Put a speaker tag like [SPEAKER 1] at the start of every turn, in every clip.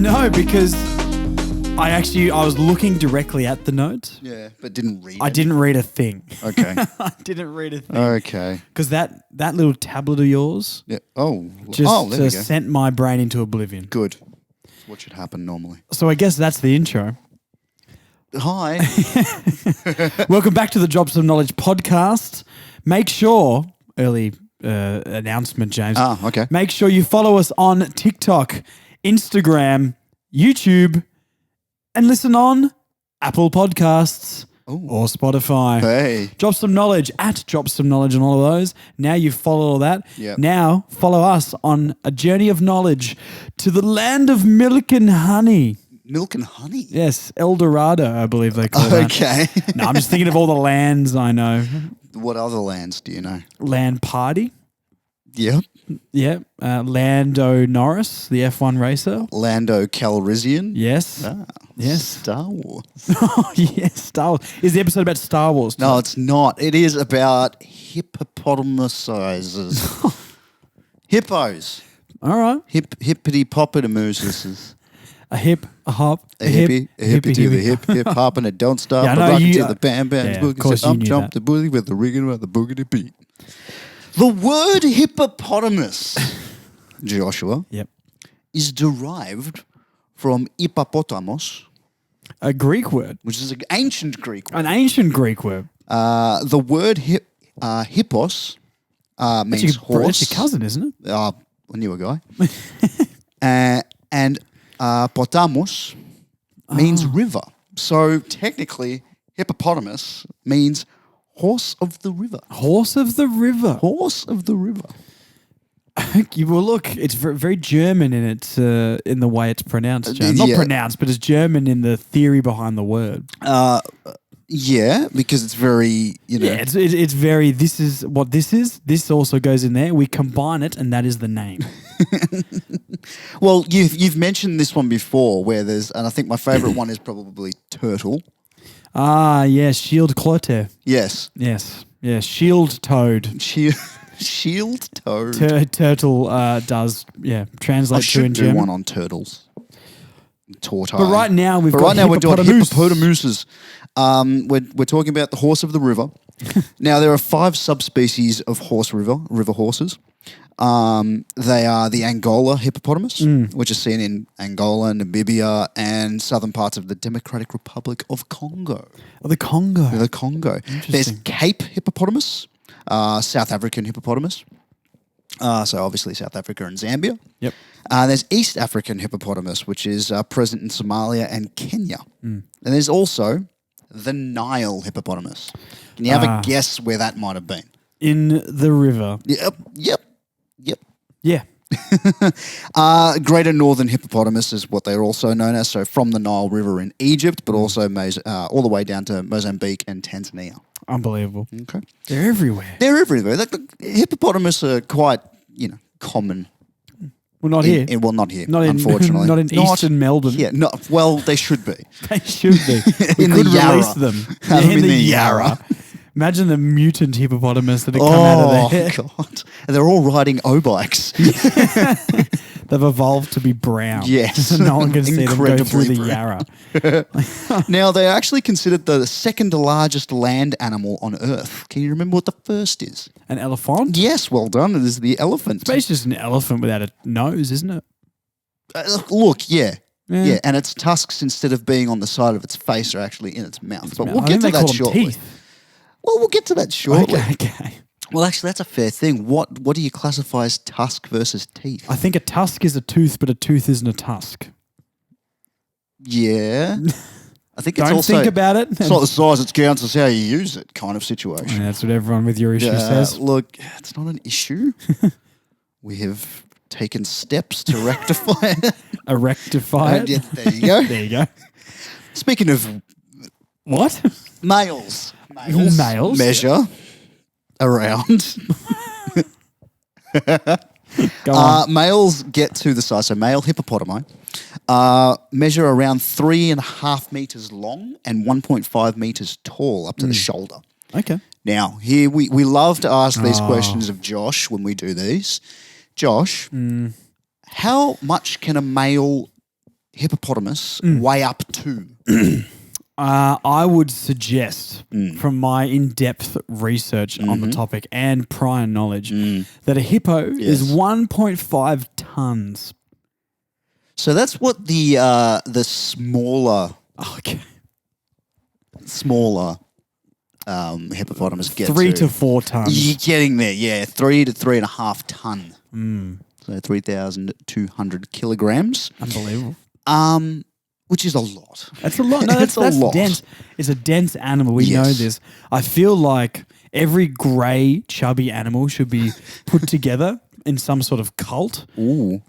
[SPEAKER 1] No, because I was looking directly at the notes.
[SPEAKER 2] Yeah, but didn't read
[SPEAKER 1] I
[SPEAKER 2] it.
[SPEAKER 1] didn't read a thing.
[SPEAKER 2] Okay.
[SPEAKER 1] I didn't read a thing.
[SPEAKER 2] Okay.
[SPEAKER 1] Because that little tablet of yours
[SPEAKER 2] Yeah. Oh.
[SPEAKER 1] just
[SPEAKER 2] there we go.
[SPEAKER 1] sent my brain into oblivion.
[SPEAKER 2] Good. That's what should happen normally.
[SPEAKER 1] So I guess that's the intro.
[SPEAKER 2] Hi.
[SPEAKER 1] Welcome back to the Drops of Knowledge podcast. Make sure, early announcement, James.
[SPEAKER 2] Okay.
[SPEAKER 1] Make sure you follow us on TikTok, Instagram, YouTube, and listen on Apple Podcasts or Spotify.
[SPEAKER 2] Hey.
[SPEAKER 1] Drop some knowledge at Drop Some Knowledge on all of those. Now you follow all that.
[SPEAKER 2] Yep.
[SPEAKER 1] Now follow us on a journey of knowledge to the land of milk and honey.
[SPEAKER 2] Milk and honey.
[SPEAKER 1] Yes, El Dorado, I believe they call it.
[SPEAKER 2] Okay.
[SPEAKER 1] No, I'm just thinking of all the lands I know.
[SPEAKER 2] What other lands do you know?
[SPEAKER 1] Land Party.
[SPEAKER 2] Yep.
[SPEAKER 1] Yeah. Lando Norris, the F1 racer.
[SPEAKER 2] Lando Calrissian.
[SPEAKER 1] Yes.
[SPEAKER 2] Ah,
[SPEAKER 1] Yes.
[SPEAKER 2] Star Wars.
[SPEAKER 1] Oh, yes. Star Wars. Is the episode about Star Wars?
[SPEAKER 2] No, it's not. It is about hippopotamuses. Hippos.
[SPEAKER 1] All right.
[SPEAKER 2] Hippity-poppitamuses.
[SPEAKER 1] A hip, a hop,
[SPEAKER 2] A hippie to the hip, hip hop, and it don't stop.
[SPEAKER 1] Yeah, I
[SPEAKER 2] a
[SPEAKER 1] know
[SPEAKER 2] rocket
[SPEAKER 1] you-
[SPEAKER 2] to the bam, bam,
[SPEAKER 1] yeah, of
[SPEAKER 2] boogie,
[SPEAKER 1] course
[SPEAKER 2] say,
[SPEAKER 1] you
[SPEAKER 2] up
[SPEAKER 1] knew
[SPEAKER 2] jump
[SPEAKER 1] that.
[SPEAKER 2] the boogie with the rigging with the boogity beat. The word hippopotamus, Joshua,
[SPEAKER 1] Yep.
[SPEAKER 2] is derived from hippopotamus,
[SPEAKER 1] A Greek word.
[SPEAKER 2] which is an ancient Greek word.
[SPEAKER 1] An ancient Greek word.
[SPEAKER 2] The word hippos means
[SPEAKER 1] It's
[SPEAKER 2] horse.
[SPEAKER 1] your cousin, isn't it?
[SPEAKER 2] I knew a guy. And potamus means river. So technically, hippopotamus means horse of the river.
[SPEAKER 1] Horse of the river.
[SPEAKER 2] Horse of the river.
[SPEAKER 1] Well, look, it's very German in its in the way it's pronounced. James. Not
[SPEAKER 2] yeah.
[SPEAKER 1] pronounced, but it's German in the theory behind the word.
[SPEAKER 2] Yeah, because it's very,
[SPEAKER 1] Yeah, it's very. This is what this is. This also goes in there. We combine it, and that is the name.
[SPEAKER 2] Well, you've mentioned this one before, where there's, and I think my favourite one is probably turtle.
[SPEAKER 1] Yes, shield clote.
[SPEAKER 2] Yes,
[SPEAKER 1] Yes, shield toad.
[SPEAKER 2] shield toad.
[SPEAKER 1] Turtle does translate
[SPEAKER 2] I
[SPEAKER 1] to
[SPEAKER 2] should
[SPEAKER 1] in
[SPEAKER 2] do
[SPEAKER 1] German.
[SPEAKER 2] one on turtles. Tortoise.
[SPEAKER 1] But right now we've got
[SPEAKER 2] we're doing
[SPEAKER 1] hippopotamus.
[SPEAKER 2] hippopotamuses. We're talking about the horse of the river. Now there are 5 subspecies of river horses. They are the Angola hippopotamus, which is seen in Angola, Namibia, and southern parts of the Democratic Republic of Congo.
[SPEAKER 1] Oh, the Congo.
[SPEAKER 2] The Congo. There's Cape hippopotamus, South African hippopotamus. So obviously South Africa and Zambia.
[SPEAKER 1] Yep.
[SPEAKER 2] There's East African hippopotamus, which is present in Somalia and Kenya. And there's also the Nile hippopotamus. Can you have a guess where that might have been?
[SPEAKER 1] In the river.
[SPEAKER 2] Yep.
[SPEAKER 1] Yeah.
[SPEAKER 2] Greater Northern hippopotamus is what they're also known as. So from the Nile River in Egypt, but also all the way down to Mozambique and Tanzania.
[SPEAKER 1] Unbelievable.
[SPEAKER 2] Okay.
[SPEAKER 1] They're everywhere.
[SPEAKER 2] They're everywhere. The hippopotamus are quite, common.
[SPEAKER 1] Well, not here.
[SPEAKER 2] Not here,
[SPEAKER 1] Not in,
[SPEAKER 2] unfortunately.
[SPEAKER 1] not in eastern Melbourne.
[SPEAKER 2] Yeah, well, they should be.
[SPEAKER 1] They should be. We
[SPEAKER 2] In
[SPEAKER 1] could
[SPEAKER 2] the Yarra.
[SPEAKER 1] release them.
[SPEAKER 2] Have them in the Yarra.
[SPEAKER 1] Imagine the mutant hippopotamus that have come out of there.
[SPEAKER 2] Oh, God. And they're all riding O-bikes.
[SPEAKER 1] They've evolved to be brown.
[SPEAKER 2] Yes.
[SPEAKER 1] No one can see them go through
[SPEAKER 2] Incredibly
[SPEAKER 1] the
[SPEAKER 2] brown.
[SPEAKER 1] Yarra.
[SPEAKER 2] Now, they're actually considered the second largest land animal on Earth. Can you remember what the first is?
[SPEAKER 1] An elephant?
[SPEAKER 2] Yes, well done. It is the elephant.
[SPEAKER 1] It's basically just an elephant without a nose, isn't it?
[SPEAKER 2] Look, yeah.
[SPEAKER 1] Yeah.
[SPEAKER 2] Yeah, and its tusks, instead of being on the side of its face, are actually in its mouth. But we'll
[SPEAKER 1] I
[SPEAKER 2] get
[SPEAKER 1] think
[SPEAKER 2] to
[SPEAKER 1] they call
[SPEAKER 2] that
[SPEAKER 1] them
[SPEAKER 2] shortly.
[SPEAKER 1] teeth.
[SPEAKER 2] Well, we'll get to that shortly.
[SPEAKER 1] Okay.
[SPEAKER 2] Well, actually, that's a fair thing. What do you classify as tusk versus teeth?
[SPEAKER 1] I think a tusk is a tooth, but a tooth isn't a tusk.
[SPEAKER 2] Yeah. I think it's
[SPEAKER 1] Don't
[SPEAKER 2] also...
[SPEAKER 1] think about it.
[SPEAKER 2] It's not the size it counts, it's how you use it kind of situation.
[SPEAKER 1] Yeah, that's what everyone with your issue says.
[SPEAKER 2] Look, it's not an issue. We have taken steps to rectify it.
[SPEAKER 1] Rectify it.
[SPEAKER 2] Yeah, there you go.
[SPEAKER 1] There you go.
[SPEAKER 2] Speaking of
[SPEAKER 1] What?
[SPEAKER 2] males
[SPEAKER 1] Males?
[SPEAKER 2] measure around.
[SPEAKER 1] Go on.
[SPEAKER 2] Males get to the size, so male hippopotami measure around 3.5 meters long and 1.5 meters tall up to the shoulder.
[SPEAKER 1] Okay.
[SPEAKER 2] Now, here we love to ask these questions of Josh when we do these. Josh, how much can a male hippopotamus weigh up to?
[SPEAKER 1] I would suggest, from my in-depth research on the topic and prior knowledge, that a hippo is 1.5 tons.
[SPEAKER 2] So that's what the smaller hippopotamus get
[SPEAKER 1] 3
[SPEAKER 2] to.
[SPEAKER 1] to 4 tons.
[SPEAKER 2] You're getting there, yeah. 3 to 3.5 ton. So 3,200 kilograms.
[SPEAKER 1] Unbelievable.
[SPEAKER 2] Which is a lot.
[SPEAKER 1] That's a lot. No, that's
[SPEAKER 2] a lot.
[SPEAKER 1] dense. It's a dense animal. We
[SPEAKER 2] Yes.
[SPEAKER 1] know this. I feel like every grey, chubby animal should be put together in some sort of cult.
[SPEAKER 2] Ooh.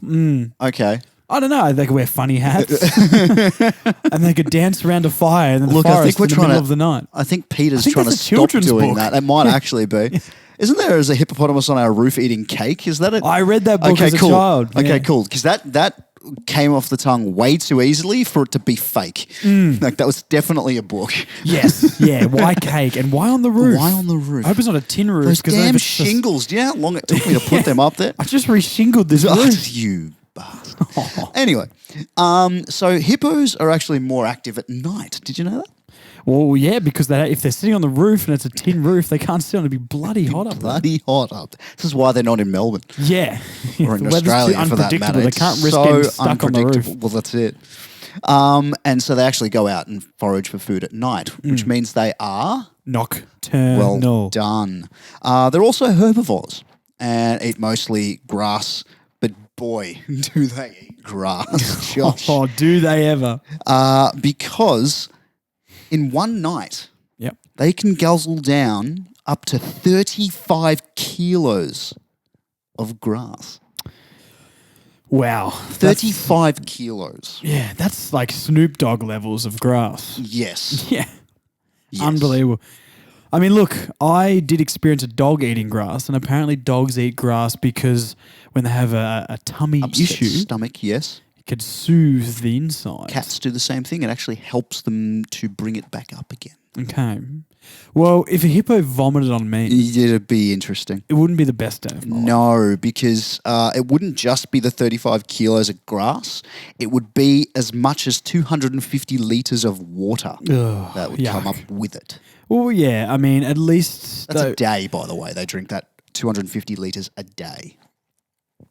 [SPEAKER 2] Okay.
[SPEAKER 1] I don't know. They could wear funny hats and they could dance around a fire in the
[SPEAKER 2] Look, I
[SPEAKER 1] forest
[SPEAKER 2] think we're
[SPEAKER 1] in the
[SPEAKER 2] trying
[SPEAKER 1] middle
[SPEAKER 2] to.
[SPEAKER 1] of the night.
[SPEAKER 2] I think Peter's
[SPEAKER 1] think
[SPEAKER 2] trying to
[SPEAKER 1] that's a
[SPEAKER 2] stop
[SPEAKER 1] children's
[SPEAKER 2] doing
[SPEAKER 1] book.
[SPEAKER 2] that. It might actually be. Isn't there a hippopotamus on our roof eating cake? Is that it?
[SPEAKER 1] I read that book as a
[SPEAKER 2] cool.
[SPEAKER 1] child.
[SPEAKER 2] Okay,
[SPEAKER 1] Yeah.
[SPEAKER 2] cool. Because that came off the tongue way too easily for it to be fake. Like that was definitely a book.
[SPEAKER 1] Yes. Yeah. Why cake? And why on the roof?
[SPEAKER 2] Why on the roof?
[SPEAKER 1] I hope it's not a tin roof.
[SPEAKER 2] Those
[SPEAKER 1] 'cause then
[SPEAKER 2] damn
[SPEAKER 1] if it's just-
[SPEAKER 2] shingles. Do you know how long it took me to put them up there?
[SPEAKER 1] I just re-shingled this
[SPEAKER 2] Oh,
[SPEAKER 1] roof.
[SPEAKER 2] you bastard. Anyway, so hippos are actually more active at night. Did you know that?
[SPEAKER 1] Well, yeah, because if they're sitting on the roof and it's a tin roof, they can't sit on it. It'd be bloody hot up there.
[SPEAKER 2] Bloody hot up. This is why they're not in Melbourne.
[SPEAKER 1] Yeah.
[SPEAKER 2] Or in
[SPEAKER 1] The weather's too
[SPEAKER 2] Australia for that matter.
[SPEAKER 1] unpredictable. They
[SPEAKER 2] It's
[SPEAKER 1] can't risk
[SPEAKER 2] so
[SPEAKER 1] getting stuck on the roof.
[SPEAKER 2] unpredictable. Well, that's it. And so they actually go out and forage for food at night, which means they are
[SPEAKER 1] Nocturnal.
[SPEAKER 2] well done. They're also herbivores and eat mostly grass, but boy, do they eat grass, Josh.
[SPEAKER 1] Oh, do they ever?
[SPEAKER 2] Because in one night,
[SPEAKER 1] Yep.
[SPEAKER 2] they can guzzle down up to 35 kilos of grass.
[SPEAKER 1] Wow.
[SPEAKER 2] 35 kilos.
[SPEAKER 1] Yeah, that's like Snoop Dogg levels of grass.
[SPEAKER 2] Yes.
[SPEAKER 1] Yeah.
[SPEAKER 2] Yes.
[SPEAKER 1] Unbelievable. I mean, look, I did experience a dog eating grass, and apparently dogs eat grass because when they have a tummy
[SPEAKER 2] Upset
[SPEAKER 1] issue,
[SPEAKER 2] stomach, yes.
[SPEAKER 1] it could soothe the inside.
[SPEAKER 2] Cats do the same thing. It actually helps them to bring it back up again.
[SPEAKER 1] Okay. Well, if a hippo vomited on me,
[SPEAKER 2] It'd be interesting.
[SPEAKER 1] it wouldn't be the best day of my life.
[SPEAKER 2] No, because it wouldn't just be the 35 kilos of grass. It would be as much as 250 litres of water
[SPEAKER 1] Ugh,
[SPEAKER 2] that would come
[SPEAKER 1] yuck.
[SPEAKER 2] up with it.
[SPEAKER 1] Well, yeah, I mean, at least
[SPEAKER 2] That's a day, by the way. They drink that 250 litres a day.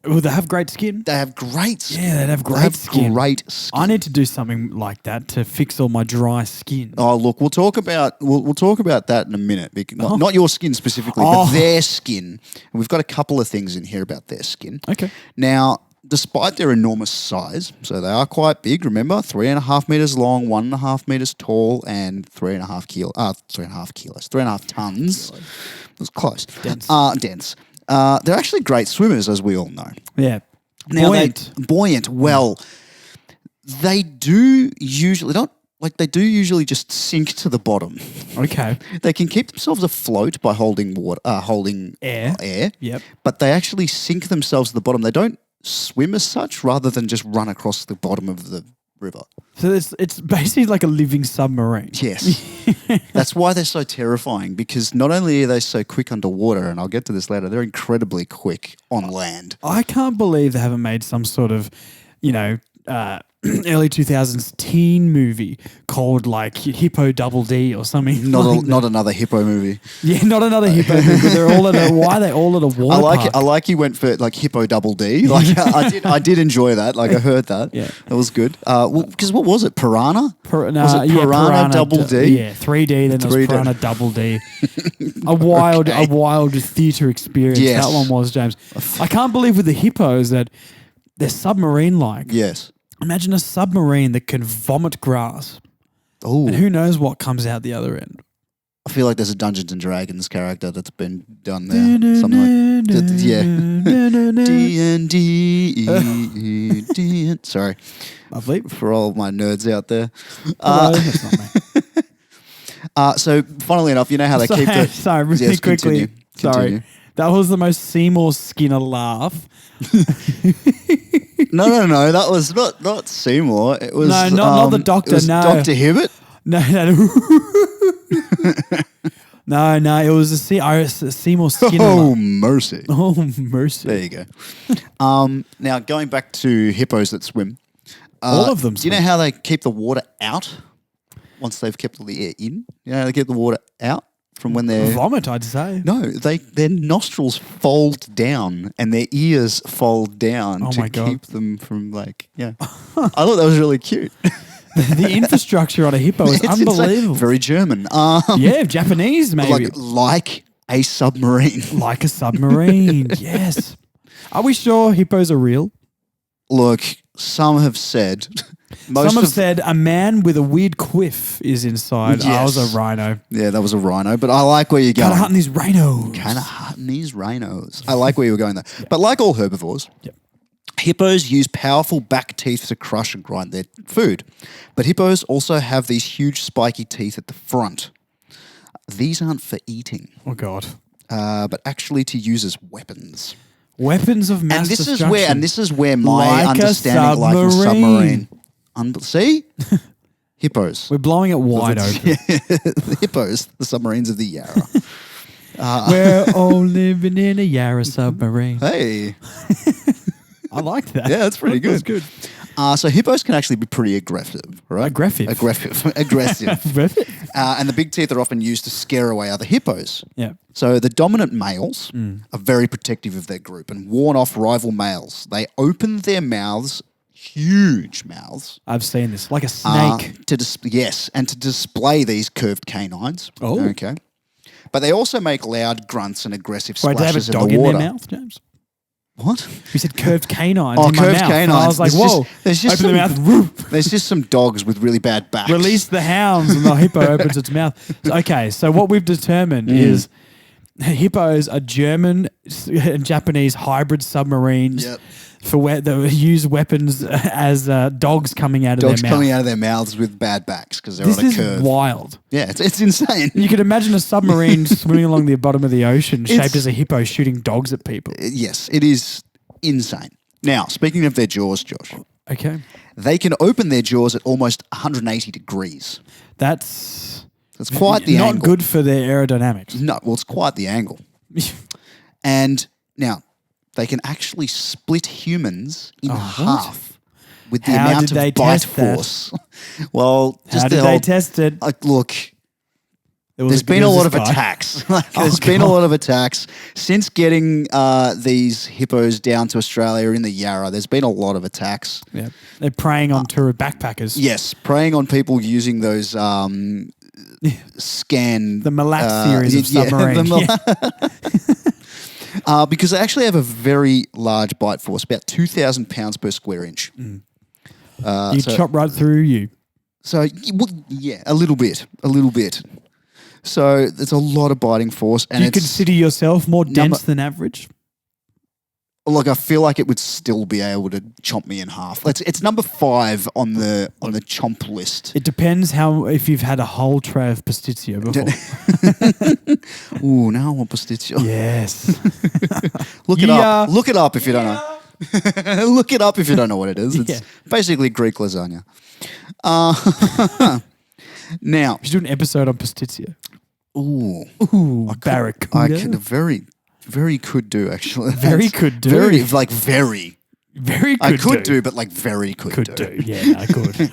[SPEAKER 1] Well, they have great skin.
[SPEAKER 2] They have great skin.
[SPEAKER 1] Yeah, they'd have
[SPEAKER 2] They
[SPEAKER 1] great skin.
[SPEAKER 2] Great skin.
[SPEAKER 1] I need to do something like that to fix all my dry skin.
[SPEAKER 2] Oh, look, we'll talk about that in a minute. Not your skin specifically,
[SPEAKER 1] Oh.
[SPEAKER 2] but their skin. And we've got a couple of things in here about their skin.
[SPEAKER 1] Okay.
[SPEAKER 2] Now, despite their enormous size, so they are quite big. Remember, 3.5 meters long, 1.5 meters tall, and 3.5 tons. It was close.
[SPEAKER 1] Dense.
[SPEAKER 2] Dense. They're actually great swimmers, as we all know.
[SPEAKER 1] Yeah.
[SPEAKER 2] Now
[SPEAKER 1] Buoyant.
[SPEAKER 2] Buoyant. Well, they do usually just sink to the bottom.
[SPEAKER 1] Okay.
[SPEAKER 2] They can keep themselves afloat by holding
[SPEAKER 1] Air.
[SPEAKER 2] air.
[SPEAKER 1] Yep.
[SPEAKER 2] But they actually sink themselves to the bottom. They don't swim as such, rather than just run across the bottom of the river.
[SPEAKER 1] So it's basically like a living submarine.
[SPEAKER 2] Yes. That's why they're so terrifying, because not only are they so quick underwater, and I'll get to this later, they're incredibly quick on land.
[SPEAKER 1] I can't believe they haven't made some sort of, early 2000s teen movie called like Hippo Double D or something.
[SPEAKER 2] Not another hippo movie.
[SPEAKER 1] Yeah, not another hippo movie. But they're all why are they all at a water
[SPEAKER 2] I like
[SPEAKER 1] park?
[SPEAKER 2] it. I like you went for like Hippo Double D. Like I did enjoy that. Like I heard that.
[SPEAKER 1] Yeah.
[SPEAKER 2] That was good. Because what was it? Piranha? Was it
[SPEAKER 1] yeah,
[SPEAKER 2] Piranha Double D?
[SPEAKER 1] Yeah, 3D, then there was
[SPEAKER 2] 3D.
[SPEAKER 1] Piranha Double D. A wild theatre experience.
[SPEAKER 2] Yes.
[SPEAKER 1] That one was, James. I can't believe with the hippos that they're submarine-like.
[SPEAKER 2] Yes.
[SPEAKER 1] Imagine a submarine that can vomit grass.
[SPEAKER 2] Oh,
[SPEAKER 1] And who knows what comes out the other end.
[SPEAKER 2] I feel like there's a Dungeons and Dragons character that's been done there. Something like that. Yeah. D&D. Sorry
[SPEAKER 1] Lovely.
[SPEAKER 2] for all my nerds out there.
[SPEAKER 1] Hello, that's not me.
[SPEAKER 2] So, funnily enough, you know how they keep the...
[SPEAKER 1] Sorry, really
[SPEAKER 2] Yes,
[SPEAKER 1] quickly.
[SPEAKER 2] continue.
[SPEAKER 1] Sorry.
[SPEAKER 2] Continue.
[SPEAKER 1] That was the most Seymour Skinner laugh.
[SPEAKER 2] No. That was not Seymour. It was
[SPEAKER 1] No, not the doctor,
[SPEAKER 2] It was
[SPEAKER 1] no.
[SPEAKER 2] Dr. Hibbert.
[SPEAKER 1] No. No, it was a Seymour Skinner.
[SPEAKER 2] Oh,
[SPEAKER 1] laugh.
[SPEAKER 2] mercy.
[SPEAKER 1] Oh, mercy.
[SPEAKER 2] There you go. Now, going back to hippos that swim,
[SPEAKER 1] All of them
[SPEAKER 2] Do you know how they keep the water out once they've kept all the air in? You know how they keep the water out from when they're...
[SPEAKER 1] Vomit, I'd say.
[SPEAKER 2] No, their nostrils fold down and their ears fold down to keep them from like, yeah. I thought that was really cute.
[SPEAKER 1] The infrastructure on a hippo is unbelievable.
[SPEAKER 2] Very German.
[SPEAKER 1] Yeah, Japanese maybe.
[SPEAKER 2] Like a submarine.
[SPEAKER 1] Like a submarine, yes. Are we sure hippos are real?
[SPEAKER 2] Look, some have said...
[SPEAKER 1] Some have said a man with a weird quiff is inside.
[SPEAKER 2] Yes.
[SPEAKER 1] I was a rhino.
[SPEAKER 2] Yeah, that was a rhino, but I like where you're going.
[SPEAKER 1] Kind of hunting these rhinos.
[SPEAKER 2] Kind of hunting these rhinos. I like where you were going there. Yeah. But like all herbivores,
[SPEAKER 1] yep.
[SPEAKER 2] Hippos use powerful back teeth to crush and grind their food. But hippos also have these huge spiky teeth at the front. These aren't for eating.
[SPEAKER 1] Oh, God.
[SPEAKER 2] But actually to use as weapons.
[SPEAKER 1] Weapons of mass destruction.
[SPEAKER 2] And this is where my understanding like a submarine. See? Hippos.
[SPEAKER 1] We're blowing it wide open.
[SPEAKER 2] The hippos, the submarines of the Yarra.
[SPEAKER 1] We're all living in a Yarra submarine.
[SPEAKER 2] Hey.
[SPEAKER 1] I like that.
[SPEAKER 2] Yeah, that's pretty good.
[SPEAKER 1] That's good.
[SPEAKER 2] So hippos can actually be pretty aggressive, right?
[SPEAKER 1] Aggressive.
[SPEAKER 2] And the big teeth are often used to scare away other hippos.
[SPEAKER 1] Yeah.
[SPEAKER 2] So the dominant males are very protective of their group and warn off rival males. They open their mouths, huge mouths.
[SPEAKER 1] I've seen this, like a snake.
[SPEAKER 2] And to display these curved canines.
[SPEAKER 1] Oh.
[SPEAKER 2] Okay. But they also make loud grunts and aggressive
[SPEAKER 1] Wait,
[SPEAKER 2] splashes
[SPEAKER 1] do they have a dog
[SPEAKER 2] in the water.
[SPEAKER 1] their mouth, James?
[SPEAKER 2] What?
[SPEAKER 1] You said curved canines
[SPEAKER 2] Oh,
[SPEAKER 1] in my
[SPEAKER 2] curved
[SPEAKER 1] mouth.
[SPEAKER 2] canines.
[SPEAKER 1] And I was like, whoa, open the mouth. Whoop.
[SPEAKER 2] There's just some dogs with really bad backs.
[SPEAKER 1] Release the hounds and the hippo opens its mouth. Okay, so what we've determined is hippos are German and Japanese hybrid submarines for where they use weapons as dogs coming out of their mouth.
[SPEAKER 2] Dogs coming out of their mouths with bad backs because they're on a curve.
[SPEAKER 1] This is wild.
[SPEAKER 2] Yeah, it's insane.
[SPEAKER 1] You could imagine a submarine swimming along the bottom of the ocean shaped as a hippo shooting dogs at people.
[SPEAKER 2] Yes, it is insane. Now, speaking of their jaws, Josh.
[SPEAKER 1] Okay.
[SPEAKER 2] They can open their jaws at almost 180 degrees.
[SPEAKER 1] That's
[SPEAKER 2] quite the angle.
[SPEAKER 1] Not good for their aerodynamics.
[SPEAKER 2] No, well, it's quite the angle. And now, they can actually split humans in half with the amount of bite force. Well,
[SPEAKER 1] how did they test it?
[SPEAKER 2] Look, there's been a lot of attacks. There's been a lot of attacks since getting these hippos down to Australia in the Yarra. There's been a lot of attacks.
[SPEAKER 1] Yeah, they're preying on tour backpackers.
[SPEAKER 2] Yes, preying on people using those the
[SPEAKER 1] Malat series of submarines.
[SPEAKER 2] Because they actually have a very large bite force, about 2,000 pounds per square inch.
[SPEAKER 1] Chop right through you.
[SPEAKER 2] So, yeah, a little bit. So there's a lot of biting force. And
[SPEAKER 1] do you consider yourself more dense than average?
[SPEAKER 2] Look, I feel like it would still be able to chomp me in half. It's number 5 on the chomp list.
[SPEAKER 1] It depends if you've had a whole tray of pasticcio before.
[SPEAKER 2] Ooh, now I want pasticcio.
[SPEAKER 1] Yes.
[SPEAKER 2] Look it up. Look it up if you don't know. Look it up if you don't know what it is. It's basically Greek lasagna. Now,
[SPEAKER 1] we should do an episode on pasticcio.
[SPEAKER 2] Ooh,
[SPEAKER 1] barracuda.
[SPEAKER 2] I could very could do actually.
[SPEAKER 1] Very could do.
[SPEAKER 2] Very
[SPEAKER 1] could
[SPEAKER 2] I could do, but like very could do.
[SPEAKER 1] Yeah, I could.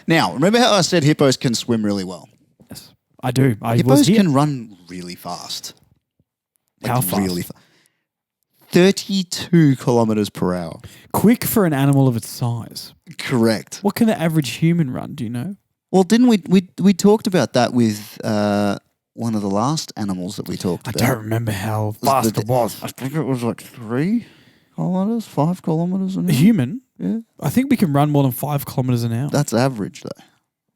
[SPEAKER 2] Now, remember how I said hippos can swim really well?
[SPEAKER 1] Yes, I do.
[SPEAKER 2] Hippos can run really fast.
[SPEAKER 1] How fast?
[SPEAKER 2] Really fast. 32 kilometers per hour.
[SPEAKER 1] Quick for an animal of its size.
[SPEAKER 2] Correct.
[SPEAKER 1] What can the average human run? Do you know?
[SPEAKER 2] Well, didn't we talked about that with one of the last animals that we talked about?
[SPEAKER 1] I don't remember how fast it was.
[SPEAKER 2] I think it was like 3 kilometers, 5 kilometers an hour.
[SPEAKER 1] A human?
[SPEAKER 2] Yeah.
[SPEAKER 1] I think we can run more than 5 kilometers an hour.
[SPEAKER 2] That's average, though.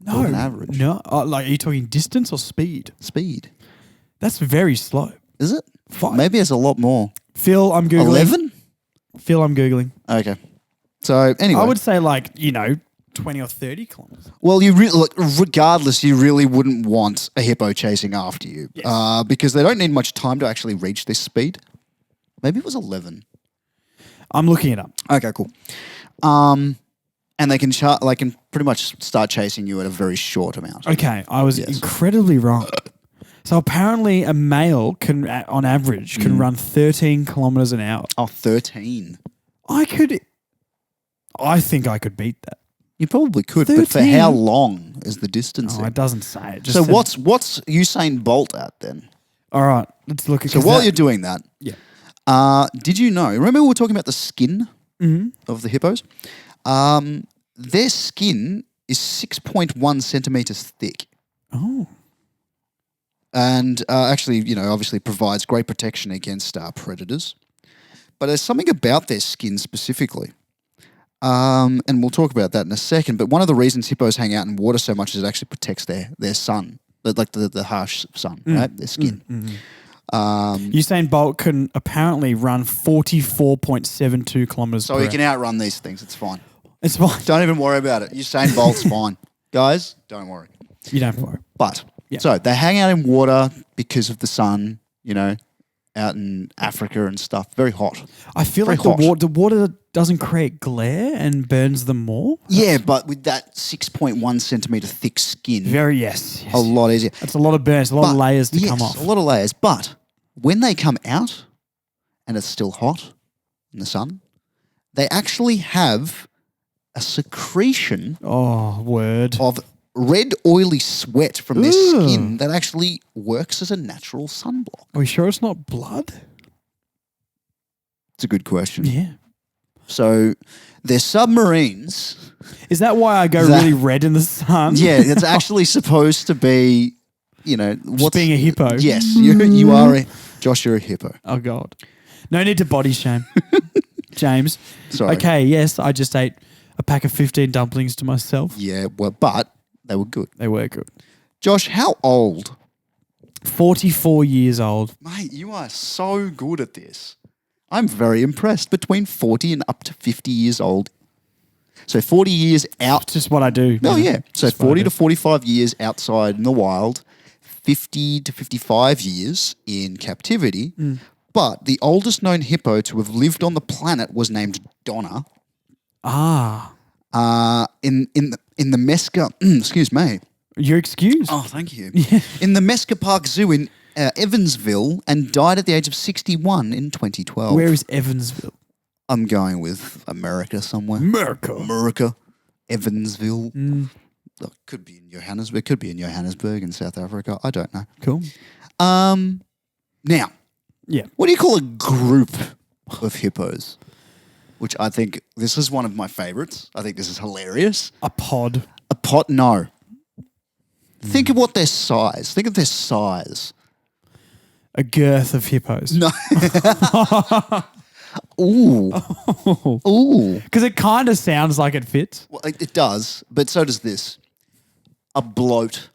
[SPEAKER 1] No.
[SPEAKER 2] Average.
[SPEAKER 1] No. Like, are you talking distance or speed?
[SPEAKER 2] Speed.
[SPEAKER 1] That's very slow.
[SPEAKER 2] Is it?
[SPEAKER 1] 5.
[SPEAKER 2] Maybe it's a lot more.
[SPEAKER 1] Phil, I'm Googling.
[SPEAKER 2] 11?
[SPEAKER 1] Phil, I'm Googling.
[SPEAKER 2] Okay. So, anyway.
[SPEAKER 1] I would say 20 or 30 kilometers.
[SPEAKER 2] Well, regardless, you really wouldn't want a hippo chasing after you.
[SPEAKER 1] Yes.
[SPEAKER 2] Because they don't need much time to actually reach this speed. Maybe it was 11.
[SPEAKER 1] I'm looking it up.
[SPEAKER 2] Okay, cool. And they can pretty much start chasing you at a very short amount.
[SPEAKER 1] Okay, I was incredibly wrong. So apparently a male can, on average, run 13 kilometers an hour.
[SPEAKER 2] Oh, 13.
[SPEAKER 1] I think I could beat that.
[SPEAKER 2] You probably could, but for
[SPEAKER 1] 13?
[SPEAKER 2] how long is the distance?
[SPEAKER 1] Oh, it doesn't say. It just
[SPEAKER 2] So
[SPEAKER 1] said-
[SPEAKER 2] what's Usain Bolt at then?
[SPEAKER 1] All right, let's look at.
[SPEAKER 2] So while you're doing that, did you know? Remember we were talking about the skin of the hippos? Their skin is 6.1 centimeters thick.
[SPEAKER 1] Oh.
[SPEAKER 2] And actually, obviously provides great protection against predators. But there's something about their skin specifically. And we'll talk about that in a second. But one of the reasons hippos hang out in water so much is it actually protects their sun, like the harsh sun, right? Their skin.
[SPEAKER 1] Usain Bolt can apparently run 44.72 kilometers
[SPEAKER 2] So
[SPEAKER 1] per
[SPEAKER 2] he can outrun these things. It's fine.
[SPEAKER 1] It's fine.
[SPEAKER 2] Don't even worry about it. Usain Bolt's fine. Guys, don't worry.
[SPEAKER 1] You don't worry.
[SPEAKER 2] But, so they hang out in water because of the sun, out in Africa and stuff. Very hot.
[SPEAKER 1] I feel
[SPEAKER 2] Very
[SPEAKER 1] like
[SPEAKER 2] hot.
[SPEAKER 1] the water doesn't create glare and burns them more.
[SPEAKER 2] Yeah, but with that 6.1 centimeter thick skin,
[SPEAKER 1] Yes.
[SPEAKER 2] a lot easier.
[SPEAKER 1] It's a lot of burns, a lot of layers to come off.
[SPEAKER 2] A lot of layers. But when they come out and it's still hot in the sun, they actually have a secretion
[SPEAKER 1] Oh, word.
[SPEAKER 2] of red oily sweat from their skin that actually works as a natural sunblock.
[SPEAKER 1] Are we sure it's not blood?
[SPEAKER 2] It's a good question.
[SPEAKER 1] Yeah.
[SPEAKER 2] So they're submarines.
[SPEAKER 1] Is that why I go really red in the sun?
[SPEAKER 2] Yeah, it's actually supposed to be,
[SPEAKER 1] Just being a hippo.
[SPEAKER 2] Yes, you are Josh, you're a hippo.
[SPEAKER 1] Oh, God. No need to body shame. James.
[SPEAKER 2] Sorry.
[SPEAKER 1] Okay, yes, I just ate a pack of 15 dumplings to myself.
[SPEAKER 2] Yeah, well, but they were good.
[SPEAKER 1] They were good.
[SPEAKER 2] Josh, how old?
[SPEAKER 1] 44 years old.
[SPEAKER 2] Mate, you are so good at this. I'm very impressed. Between 40 and up to 50 years old. So 40 years out.
[SPEAKER 1] It's just what I do.
[SPEAKER 2] Oh, yeah. So
[SPEAKER 1] Just what I
[SPEAKER 2] 40
[SPEAKER 1] do.
[SPEAKER 2] to 45 years outside in the wild, 50 to 55 years in captivity. But the oldest known hippo to have lived on the planet was named Donna.
[SPEAKER 1] Ah.
[SPEAKER 2] In the Mesca, excuse me.
[SPEAKER 1] You're excused.
[SPEAKER 2] Oh, thank you. In the Mesca Park Zoo in Evansville and died at the age of 61 in 2012.
[SPEAKER 1] Where is Evansville?
[SPEAKER 2] I'm going with America somewhere.
[SPEAKER 1] America.
[SPEAKER 2] Evansville. Look, could be in Johannesburg. Could be in Johannesburg in South Africa. I don't know.
[SPEAKER 1] Cool.
[SPEAKER 2] Now,
[SPEAKER 1] Yeah.
[SPEAKER 2] what do you call a group of hippos? Which I think this is one of my favorites. I think this is hilarious.
[SPEAKER 1] A pod.
[SPEAKER 2] A pot? No. Think of what their size. Think of their size.
[SPEAKER 1] A girth of hippos.
[SPEAKER 2] No. Ooh. Ooh.
[SPEAKER 1] Because it kind of sounds like it fits.
[SPEAKER 2] Well, it does, but so does this. A bloat.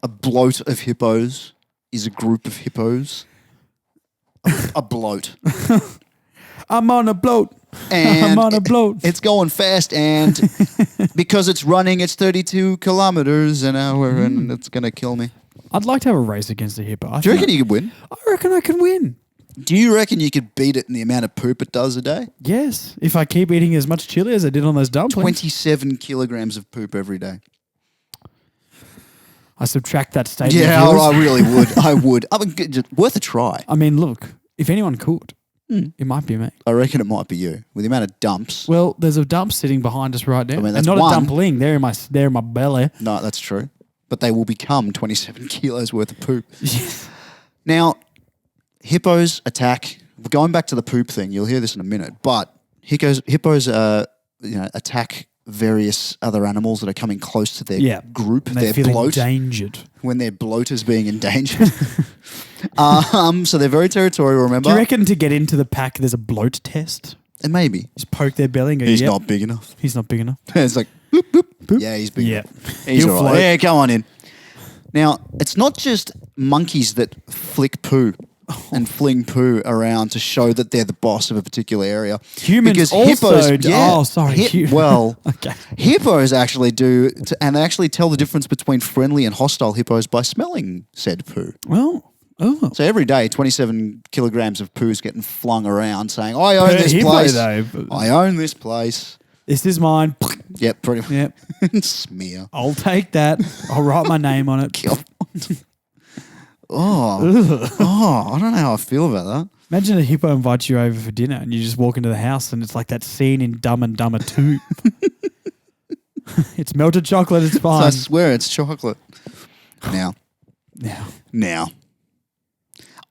[SPEAKER 2] A bloat of hippos is a group of hippos. A bloat.
[SPEAKER 1] I'm on a bloat.
[SPEAKER 2] And
[SPEAKER 1] I'm on a bloat.
[SPEAKER 2] It's going fast, and because it's running, it's 32 kilometers an hour, and it's going to kill me.
[SPEAKER 1] I'd like to have a race against a hippo.
[SPEAKER 2] Do you reckon you could win?
[SPEAKER 1] I reckon I can win.
[SPEAKER 2] Do you reckon you could beat it in the amount of poop it does a day?
[SPEAKER 1] Yes. If I keep eating as much chili as I did on those dumplings.
[SPEAKER 2] 27 kilograms of poop every day.
[SPEAKER 1] I subtract that statement.
[SPEAKER 2] Yeah,
[SPEAKER 1] of yours.
[SPEAKER 2] I really would. I would. I mean, just worth a try.
[SPEAKER 1] I mean, look, if anyone could, it might be me.
[SPEAKER 2] I reckon it might be you with the amount of dumps.
[SPEAKER 1] Well, there's a dump sitting behind us right now.
[SPEAKER 2] I mean,
[SPEAKER 1] and
[SPEAKER 2] that's
[SPEAKER 1] not
[SPEAKER 2] one.
[SPEAKER 1] a dumpling. They're in my belly.
[SPEAKER 2] No, that's true. But they will become 27 kilos worth of poop. Now, hippos attack. Going back to the poop thing, you'll hear this in a minute. But hippos attack various other animals that are coming close to their group.
[SPEAKER 1] And they
[SPEAKER 2] Their
[SPEAKER 1] feel
[SPEAKER 2] bloat.
[SPEAKER 1] endangered.
[SPEAKER 2] When their bloat is being endangered. So they're very territorial, remember?
[SPEAKER 1] Do you reckon to get into the pack there's a bloat test?
[SPEAKER 2] And maybe.
[SPEAKER 1] Just poke their belly and go,
[SPEAKER 2] He's
[SPEAKER 1] yep,
[SPEAKER 2] not big enough.
[SPEAKER 1] He's not big enough.
[SPEAKER 2] It's like, boop, boop.
[SPEAKER 1] Boop.
[SPEAKER 2] Yeah, he's big
[SPEAKER 1] Yeah.
[SPEAKER 2] enough. He's
[SPEAKER 1] He'll
[SPEAKER 2] all right.
[SPEAKER 1] float.
[SPEAKER 2] Yeah, come on in. Now, it's not just monkeys that flick poo and fling poo around to show that they're the boss of a particular area.
[SPEAKER 1] Humans
[SPEAKER 2] Because
[SPEAKER 1] also oh, sorry.
[SPEAKER 2] well,
[SPEAKER 1] Okay.
[SPEAKER 2] hippos actually do, and they actually tell the difference between friendly and hostile hippos by smelling said poo.
[SPEAKER 1] Well, oh.
[SPEAKER 2] So every day, 27 kilograms of poo is getting flung around saying, I own
[SPEAKER 1] Per
[SPEAKER 2] this
[SPEAKER 1] hippo,
[SPEAKER 2] place.
[SPEAKER 1] though, but-
[SPEAKER 2] I own this place.
[SPEAKER 1] This is mine.
[SPEAKER 2] Yep, pretty much.
[SPEAKER 1] Yep.
[SPEAKER 2] Smear.
[SPEAKER 1] I'll take that. I'll write my name on it.
[SPEAKER 2] God. I don't know how I feel about that.
[SPEAKER 1] Imagine a hippo invites you over for dinner and you just walk into the house and it's like that scene in Dumb and Dumber 2. It's melted chocolate. It's
[SPEAKER 2] So
[SPEAKER 1] fine.
[SPEAKER 2] I swear it's chocolate. Now.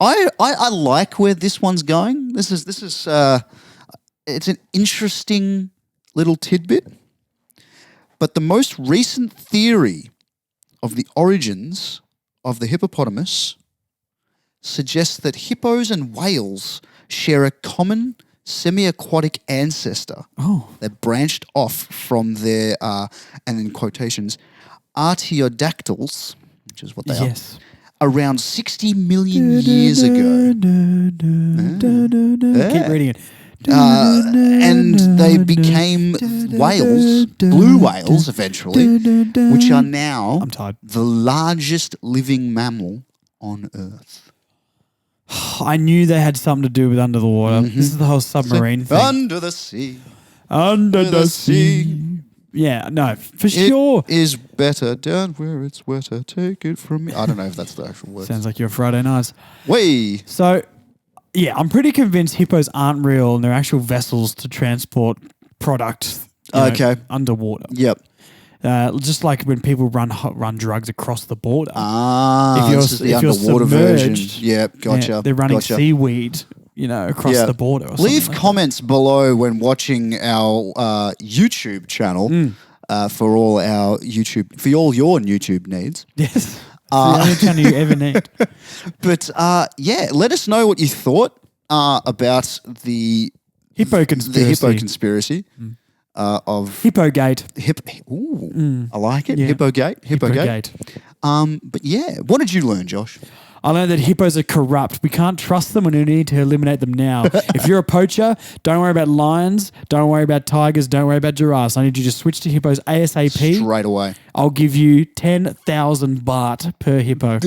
[SPEAKER 2] I like where this one's going. This is it's an interesting little tidbit. But the most recent theory of the origins of the hippopotamus suggests that hippos and whales share a common semi-aquatic ancestor.
[SPEAKER 1] Oh.
[SPEAKER 2] That branched off from their, and in quotations, artiodactyls, which is what they are, around 60 million years ago.
[SPEAKER 1] Keep reading it.
[SPEAKER 2] And they became whales, blue whales eventually, which are now the largest living mammal on Earth.
[SPEAKER 1] I knew they had something to do with under the water. This is the whole submarine thing.
[SPEAKER 2] Under the sea.
[SPEAKER 1] Under the sea. Yeah, no, for sure.
[SPEAKER 2] It is better down where it's wetter. Take it from me. I don't know if that's the actual word.
[SPEAKER 1] Sounds like your Friday nights.
[SPEAKER 2] Wait.
[SPEAKER 1] So, yeah, I'm pretty convinced hippos aren't real and they're actual vessels to transport product underwater.
[SPEAKER 2] Yep.
[SPEAKER 1] Just like when people run drugs across the border.
[SPEAKER 2] If you're underwater version. Yep, gotcha.
[SPEAKER 1] Yeah, they're running seaweed, across the border. Or
[SPEAKER 2] Leave comments below when watching our YouTube channel for all your YouTube needs.
[SPEAKER 1] Yes. It's the only channel you ever need.
[SPEAKER 2] But let us know what you thought about the
[SPEAKER 1] hippo
[SPEAKER 2] conspiracy. Of
[SPEAKER 1] HippoGate.
[SPEAKER 2] I like it. Yeah. HippoGate. But yeah, what did you learn, Josh?
[SPEAKER 1] I learned that hippos are corrupt. We can't trust them and we need to eliminate them now. If you're a poacher, don't worry about lions, don't worry about tigers, don't worry about giraffes. I need you to switch to hippos ASAP.
[SPEAKER 2] Straight away.
[SPEAKER 1] I'll give you 10,000 baht per hippo.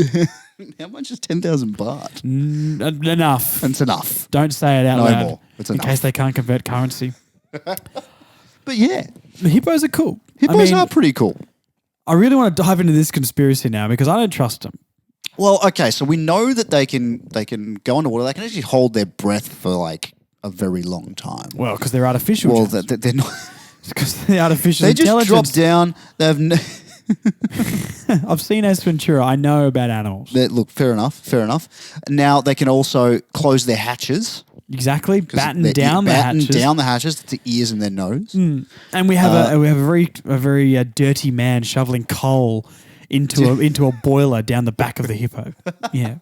[SPEAKER 2] How much is 10,000 baht?
[SPEAKER 1] Enough.
[SPEAKER 2] It's enough.
[SPEAKER 1] Don't say it out loud.
[SPEAKER 2] More. It's
[SPEAKER 1] in case they can't convert currency.
[SPEAKER 2] But yeah.
[SPEAKER 1] The hippos are cool.
[SPEAKER 2] Hippos are pretty cool.
[SPEAKER 1] I really want to dive into this conspiracy now because I don't trust them.
[SPEAKER 2] Well, okay, so we know that they can go underwater. They can actually hold their breath for like a very long time.
[SPEAKER 1] Well, because they're artificial.
[SPEAKER 2] Well, they're not.
[SPEAKER 1] Because they're artificial
[SPEAKER 2] they
[SPEAKER 1] intelligence.
[SPEAKER 2] Just drop down. They have.
[SPEAKER 1] I've seen Ace Ventura. I know about animals.
[SPEAKER 2] Look, fair enough. Now they can also close their hatches.
[SPEAKER 1] Exactly, batten down the
[SPEAKER 2] hatches to ears and their nose.
[SPEAKER 1] And we have a very dirty man shoveling coal into a boiler down the back of the hippo. Yeah,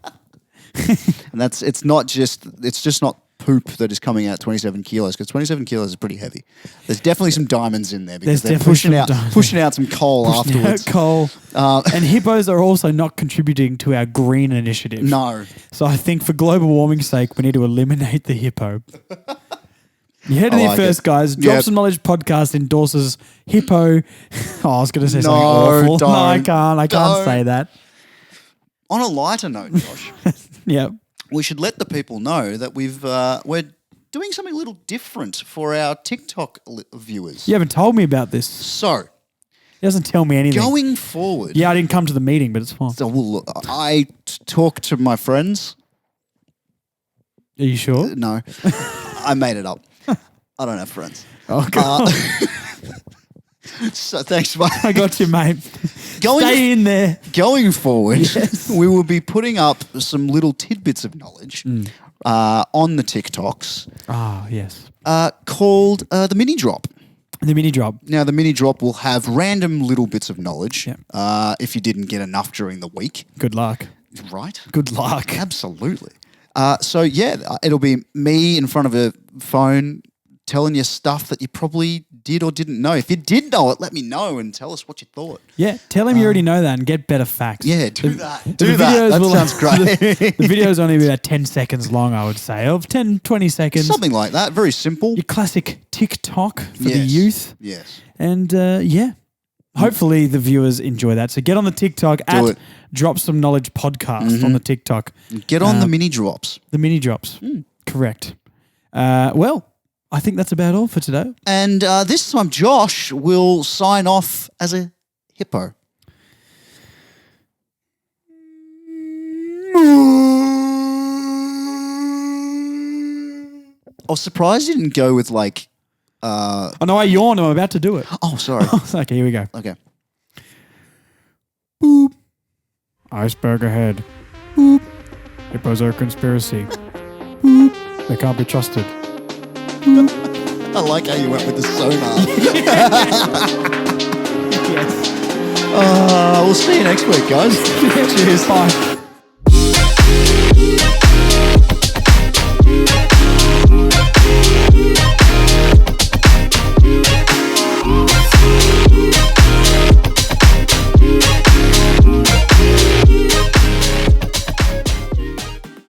[SPEAKER 2] and it's just not poop that is coming out 27 kilos because 27 kilos is pretty heavy. There's definitely some diamonds in there because they're pushing out some coal afterwards.
[SPEAKER 1] Coal. And hippos are also not contributing to our green initiative.
[SPEAKER 2] No.
[SPEAKER 1] So I think for global warming's sake, we need to eliminate the hippo. You heard it here first, guys. Drop Some Knowledge Podcast endorses hippo. Oh, I was going to say something awful. No, I can't. I can't say that.
[SPEAKER 2] On a lighter note, Josh.
[SPEAKER 1] Yeah.
[SPEAKER 2] We should let the people know that we're doing something a little different for our TikTok viewers.
[SPEAKER 1] You haven't told me about this.
[SPEAKER 2] So,
[SPEAKER 1] he doesn't tell me anything.
[SPEAKER 2] Going forward.
[SPEAKER 1] Yeah, I didn't come to the meeting, but it's fine.
[SPEAKER 2] So, I talk to my friends.
[SPEAKER 1] Are you sure?
[SPEAKER 2] No. I made it up. I don't have friends.
[SPEAKER 1] Oh, God.
[SPEAKER 2] So thanks, mate.
[SPEAKER 1] I got you, mate. Stay in there.
[SPEAKER 2] Going forward, we will be putting up some little tidbits of knowledge on the TikToks.
[SPEAKER 1] Ah, yes.
[SPEAKER 2] Called the mini drop.
[SPEAKER 1] The mini drop.
[SPEAKER 2] Now, the mini drop will have random little bits of knowledge. If you didn't get enough during the week.
[SPEAKER 1] Good luck.
[SPEAKER 2] Right?
[SPEAKER 1] Good luck.
[SPEAKER 2] Absolutely. So, it'll be me in front of a phone telling you stuff that you probably did or didn't know. If you did know it, let me know and tell us what you thought.
[SPEAKER 1] Yeah, tell him you already know that and get better facts.
[SPEAKER 2] Yeah, do that. That sounds great.
[SPEAKER 1] The video's only about 10 seconds long, I would say, of 10, 20 seconds.
[SPEAKER 2] Something like that. Very simple.
[SPEAKER 1] Your classic TikTok for the youth.
[SPEAKER 2] Yes.
[SPEAKER 1] And hopefully the viewers enjoy that. So get on the TikTok at Drop Some Knowledge Podcast on the TikTok.
[SPEAKER 2] Get on the mini drops.
[SPEAKER 1] The mini drops. Correct. Well, I think that's about all for today.
[SPEAKER 2] And this time, Josh will sign off as a hippo. I was surprised you didn't go with like
[SPEAKER 1] Oh no, I yawned. I'm about to do it.
[SPEAKER 2] Oh, sorry.
[SPEAKER 1] Okay, here we go.
[SPEAKER 2] Okay.
[SPEAKER 1] Boop. Iceberg ahead. Boop. Hippos are a conspiracy. Boop. They can't be trusted. Boop.
[SPEAKER 2] I like how you went with the sonar.
[SPEAKER 1] Yes.
[SPEAKER 2] We'll see you next week, guys.
[SPEAKER 1] Cheers. Bye.